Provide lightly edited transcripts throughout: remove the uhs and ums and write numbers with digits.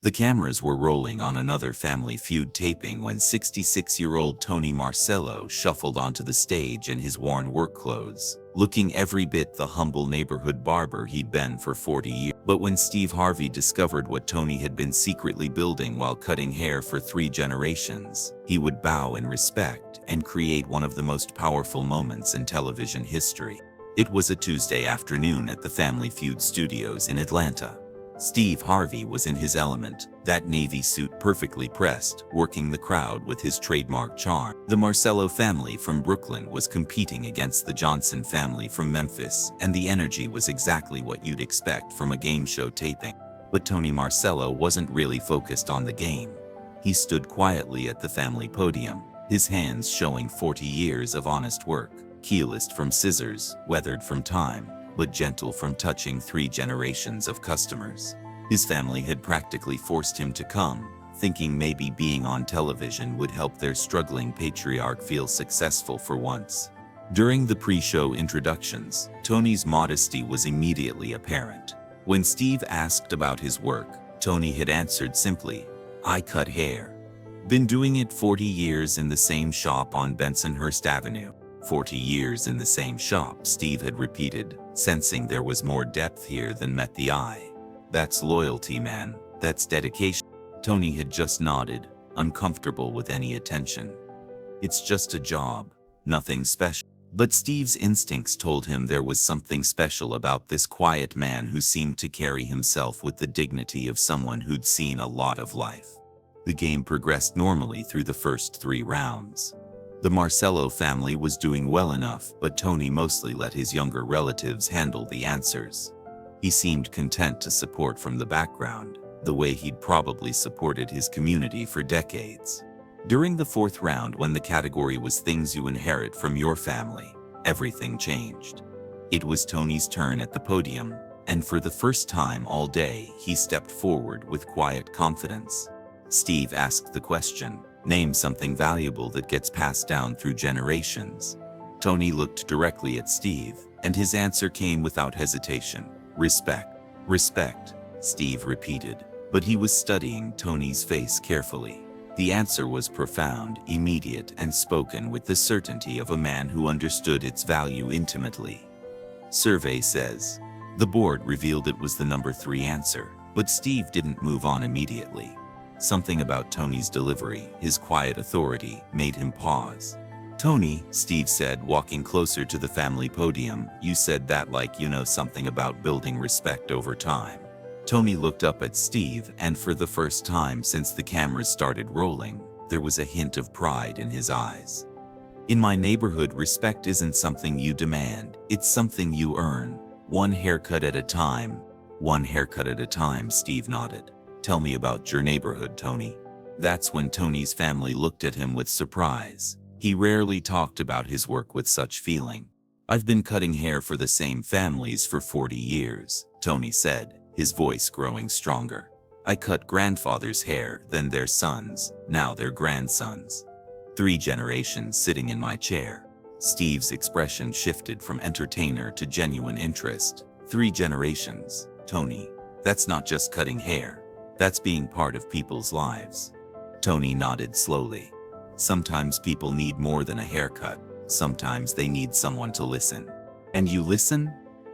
The cameras were rolling on another Family Feud taping when 66-year-old Tony Marcello shuffled onto the stage in his worn work clothes, looking every bit the humble neighborhood barber he'd been for 40 years. But when Steve Harvey discovered what Tony had been secretly building while cutting hair for 3 generations, he would bow in respect and create one of the most powerful moments in television history. It was a Tuesday afternoon at the Family Feud studios in Atlanta. Steve Harvey was in his element, that navy suit perfectly pressed, working the crowd with his trademark charm. The Marcello family from Brooklyn was competing against the Johnson family from Memphis, and the energy was exactly what you'd expect from a game show taping. But Tony Marcello wasn't really focused on the game. He stood quietly at the family podium, his hands showing 40 years of honest work, keyless from scissors, weathered from time, but gentle from touching 3 generations of customers. His family had practically forced him to come, thinking maybe being on television would help their struggling patriarch feel successful for once. During the pre-show introductions, Tony's modesty was immediately apparent. When Steve asked about his work, Tony had answered simply, "I cut hair. Been doing it 40 years in the same shop on Bensonhurst Avenue." 40 years in the same shop, Steve had repeated, sensing there was more depth here than met the eye. "That's loyalty, man. That's dedication." Tony had just nodded, uncomfortable with any attention. "It's just a job, nothing special." But Steve's instincts told him there was something special about this quiet man who seemed to carry himself with the dignity of someone who'd seen a lot of life. The game progressed normally through the first 3 rounds. The Marcello family was doing well enough, but Tony mostly let his younger relatives handle the answers. He seemed content to support from the background, the way he'd probably supported his community for decades. During the 4th round, when the category was things you inherit from your family, everything changed. It was Tony's turn at the podium, and for the first time all day, he stepped forward with quiet confidence. Steve asked the question, "Name something valuable that gets passed down through generations." Tony looked directly at Steve, and his answer came without hesitation. "Respect." "Respect," Steve repeated, but he was studying Tony's face carefully. The answer was profound, immediate, and spoken with the certainty of a man who understood its value intimately. Survey says. The board revealed it was the number 3 answer, but Steve didn't move on immediately. Something about Tony's delivery, his quiet authority, made him pause. "Tony," Steve said, walking closer to the family podium, "you said that like you know something about building respect over time." Tony looked up at Steve, and for the first time since the cameras started rolling, there was a hint of pride in his eyes. "In my neighborhood, respect isn't something you demand, it's something you earn. One haircut at a time." "One haircut at a time," Steve nodded. "Tell me about your neighborhood, Tony." That's when Tony's family looked at him with surprise. He rarely talked about his work with such feeling. "I've been cutting hair for the same families for 40 years, Tony said, his voice growing stronger. "I cut grandfather's hair, then their sons, now their grandsons. 3 generations sitting in my chair." Steve's expression shifted from entertainer to genuine interest. 3 generations, Tony. That's not just cutting hair. That's being part of people's lives. Tony nodded slowly. "Sometimes people need more than a haircut. Sometimes they need someone to listen." "And you listen?"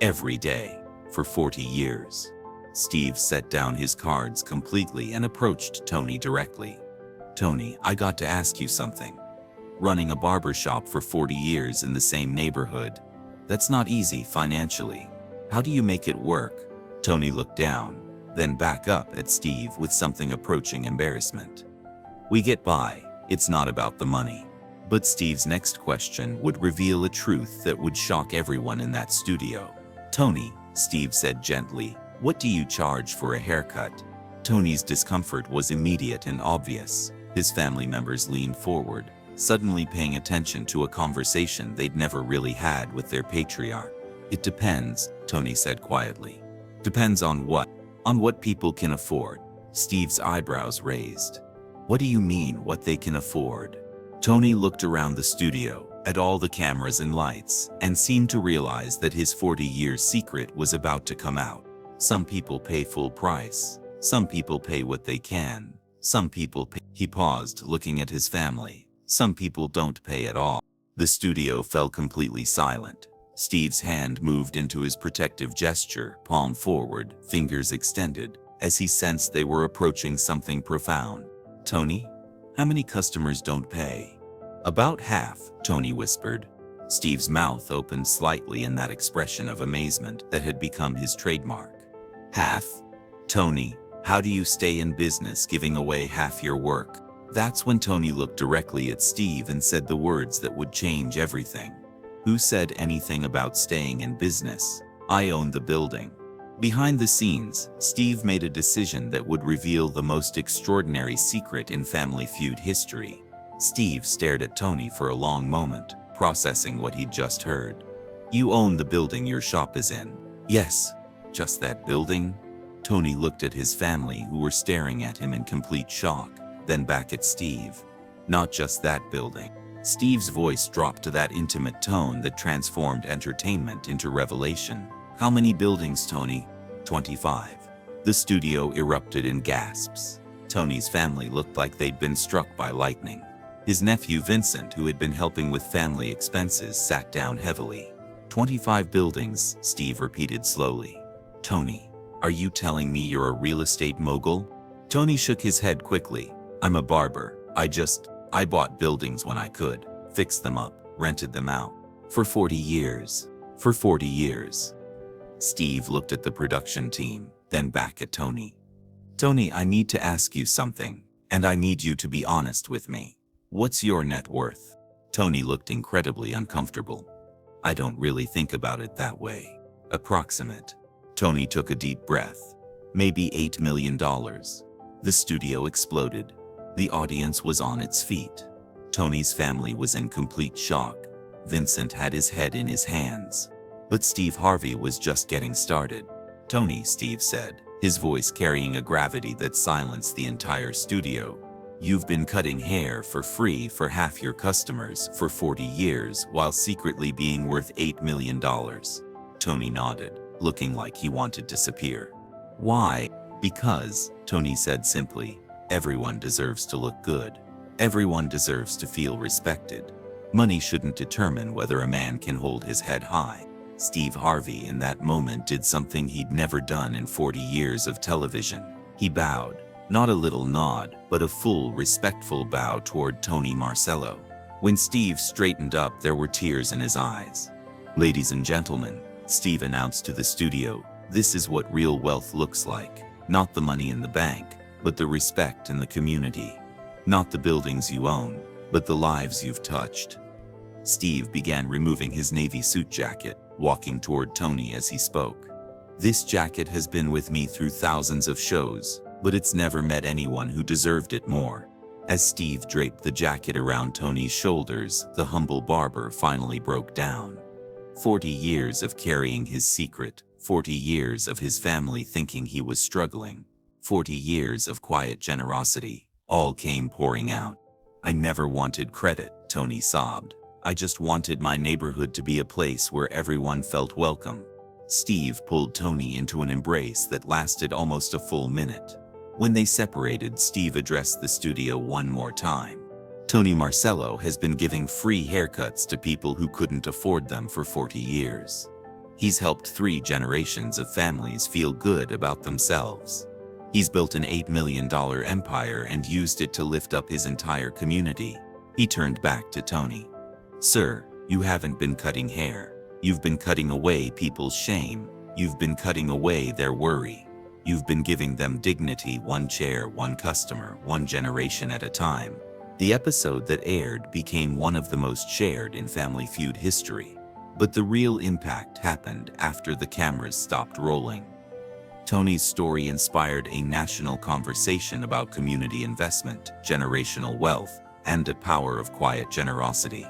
"Every day, for 40 years. Steve set down his cards completely and approached Tony directly. "Tony, I got to ask you something. Running a barbershop for 40 years in the same neighborhood, that's not easy financially. How do you make it work?" Tony looked down, then back up at Steve with something approaching embarrassment. "We get by. It's not about the money." But Steve's next question would reveal a truth that would shock everyone in that studio. "Tony," Steve said gently, "what do you charge for a haircut?" Tony's discomfort was immediate and obvious. His family members leaned forward, suddenly paying attention to a conversation they'd never really had with their patriarch. "It depends," Tony said quietly. "Depends on what?" "On what people can afford." Steve's eyebrows raised. "What do you mean, what they can afford?" Tony looked around the studio, at all the cameras and lights, and seemed to realize that his 40-year secret was about to come out. "Some people pay full price. Some people pay what they can. Some people pay. He paused, looking at his family. Some people don't pay at all. The studio fell completely silent. Steve's hand moved into his protective gesture, palm forward, fingers extended, as he sensed they were approaching something profound. Tony, how many customers don't pay? About half, Tony whispered. Steve's mouth opened slightly in that expression of amazement that had become his trademark. Half? Tony, how do you stay in business giving away half your work? That's when Tony looked directly at Steve and said the words that would change everything. Who said anything about staying in business? I own the building. Behind the scenes, Steve made a decision that would reveal the most extraordinary secret in Family Feud history. Steve stared at Tony for a long moment, processing what he'd just heard. You own the building your shop is in. Yes, just that building? Tony looked at his family who were staring at him in complete shock, then back at Steve. Not just that building. Steve's voice dropped to that intimate tone that transformed entertainment into revelation. How many buildings, Tony? 25. The studio erupted in gasps. Tony's family looked like they'd been struck by lightning. His nephew Vincent, who had been helping with family expenses, sat down heavily. 25 buildings, Steve repeated slowly. Tony, are you telling me you're a real estate mogul? Tony shook his head quickly. I'm a barber. I bought buildings when I could, fixed them up, rented them out. For 40 years. For 40 years. Steve looked at the production team, then back at Tony. Tony, I need to ask you something, and I need you to be honest with me. What's your net worth? Tony looked incredibly uncomfortable. I don't really think about it that way. Approximate. Tony took a deep breath. Maybe $8 million. The studio exploded. The audience was on its feet. Tony's family was in complete shock. Vincent had his head in his hands. But Steve Harvey was just getting started. Tony, Steve said, his voice carrying a gravity that silenced the entire studio. You've been cutting hair for free for half your customers for 40 years while secretly being worth $8 million. Tony nodded, looking like he wanted to disappear. Why? Because, Tony said simply, everyone deserves to look good. Everyone deserves to feel respected. Money shouldn't determine whether a man can hold his head high. Steve Harvey in that moment did something he'd never done in 40 years of television. He bowed, not a little nod, but a full, respectful bow toward Tony Marcello. When Steve straightened up, there were tears in his eyes. Ladies and gentlemen, Steve announced to the studio, this is what real wealth looks like. Not the money in the bank, but the respect in the community. Not the buildings you own, but the lives you've touched. Steve began removing his navy suit jacket, walking toward Tony as he spoke. This jacket has been with me through thousands of shows, but it's never met anyone who deserved it more. As Steve draped the jacket around Tony's shoulders, the humble barber finally broke down. 40 years of carrying his secret, 40 years of his family thinking he was struggling, 40 years of quiet generosity, all came pouring out. I never wanted credit, Tony sobbed. I just wanted my neighborhood to be a place where everyone felt welcome. Steve pulled Tony into an embrace that lasted almost a full minute. When they separated, Steve addressed the studio one more time. Tony Marcello has been giving free haircuts to people who couldn't afford them for 40 years. He's helped 3 generations of families feel good about themselves. He's built an $8 million empire and used it to lift up his entire community. He turned back to Tony. Sir, you haven't been cutting hair. You've been cutting away people's shame. You've been cutting away their worry. You've been giving them dignity, one chair, one customer, one generation at a time. The episode that aired became one of the most shared in Family Feud history. But the real impact happened after the cameras stopped rolling. Tony's story inspired a national conversation about community investment, generational wealth, and the power of quiet generosity.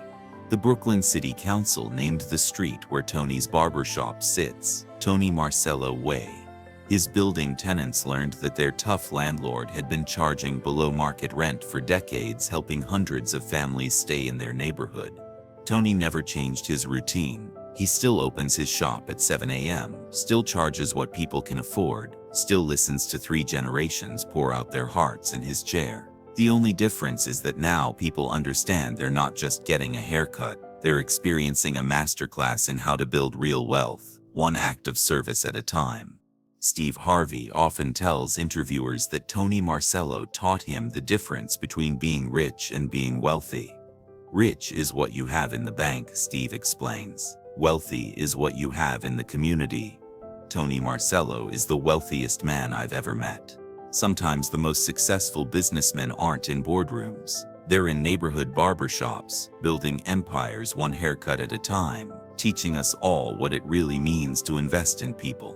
The Brooklyn City Council named the street where Tony's barbershop sits, Tony Marcello Way. His building tenants learned that their tough landlord had been charging below market rent for decades, helping hundreds of families stay in their neighborhood. Tony never changed his routine. He still opens his shop at 7 a.m., still charges what people can afford, still listens to 3 generations pour out their hearts in his chair. The only difference is that now people understand they're not just getting a haircut, they're experiencing a masterclass in how to build real wealth, one act of service at a time. Steve Harvey often tells interviewers that Tony Marcello taught him the difference between being rich and being wealthy. Rich is what you have in the bank, Steve explains. Wealthy is what you have in the community. Tony Marcello is the wealthiest man I've ever met. Sometimes the most successful businessmen aren't in boardrooms. They're in neighborhood barbershops, building empires one haircut at a time, teaching us all what it really means to invest in people.